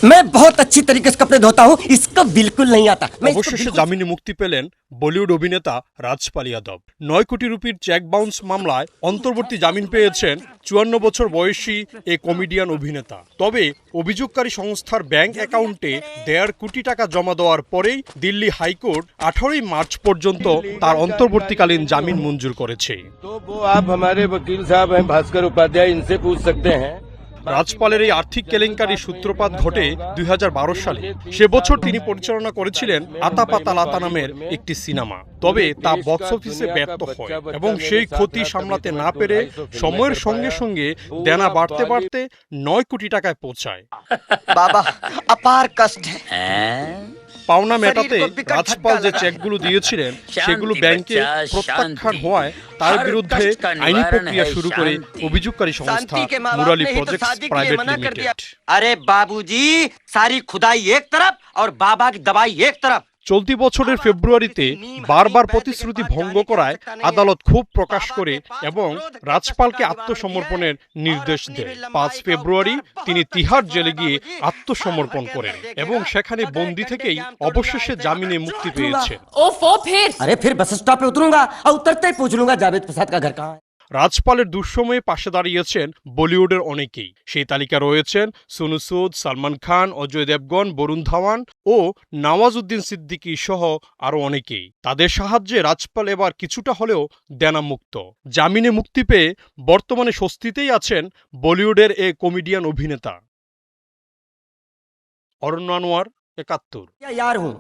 मैं बहुत अच्छी तरीके से कपड़े धोता हूँ, इसको बिल्कुल नहीं आता। অবশেষে জামিনে মুক্তি পেলেন বলিউড অভিনেতা রাজপাল যাদব। 9 কোটি রুপির চেক বাউন্স মামলায় অন্তর্বর্তী জামিন পেয়েছেন 54 বছর বয়সী এই কমেডিয়ান অভিনেতা। তবে অভিযোগকারী সংস্থার ব্যাংক অ্যাকাউন্টে 1.5 কোটি টাকা জমা দেওয়ার পরেই দিল্লি হাইকোর্ট 18 মার্চ পর্যন্ত তার অন্তর্বর্তীকালীন জামিন মঞ্জুর করেছে। तो वो आप हमारे वकील साहब हैं भास्कर उपाध्याय, इनसे पूछ सकते हैं। রাজপালের এই আর্থিক কেলেঙ্কারির সূত্রপাত ঘটে 2012 সালে। সে বছর তিনি পরিচালনা করেছিলেন আতা পাতা লাতা নামের একটি সিনেমা। তবে তা বক্স অফিসে ব্যর্থ হয় এবং সেই ক্ষতি সামলাতে না পেরে সময়ের সঙ্গে সঙ্গে দেনা বাড়তে বাড়তে 9 কোটি টাকায় পৌঁছায়। बाबा अपार कष्ट है। পাওনা মেটাতে রাজপাল যে চেকগুলো দিয়েছিলেন সেগুলো ব্যাংকে প্রত্যাখ্যান হওয়ায় তার বিরুদ্ধে আইনি প্রক্রিয়া শুরু করে অভিযোগকারী সংস্থা মুরালি প্রজেক্টস প্রাইভেট লিমিটেড। अरे बाबूजी, सारी खुदाई एक तरफ और बाबा की दवाई एक तरफ। চলতি বছরের ফেব্রুয়ারিতে বারবার প্রতিশ্রুতি ভঙ্গ করায় আদালত ক্ষোভ প্রকাশ করে এবং রাজপালকে আত্মসমর্পণের নির্দেশ দেয়। 5 ফেব্রুয়ারি তিনি তিহার জেলে গিয়ে আত্মসমর্পণ করেন এবং সেখানে বন্দি থেকেই অবশেষে জামিনে মুক্তি পেয়েছেন। ओफो फिर अरे फिर बस स्टॉप पे उतरूंगा और उतरते ही पूछ लूंगा जावेद प्रसाद का घर कहाँ है। রাজপালের দুঃসময়ে পাশে দাঁড়িয়েছেন বলিউডের অনেকেই। সেই তালিকা রয়েছেন সোনু সুদ, সালমান খান, অজয় দেবগন, বরুণ ধাওয়ান ও নওয়াজুদ্দিন সিদ্দিকী সহ আরও অনেকেই। তাদের সাহায্যে রাজপাল এবার কিছুটা হলেও দেনামুক্ত। জামিনে মুক্তি পেয়ে বর্তমানে স্বস্তিতেই আছেন বলিউডের এ কমেডিয়ান অভিনেতা। অরণ্য আনোয়ার, 71। या यार हूँ।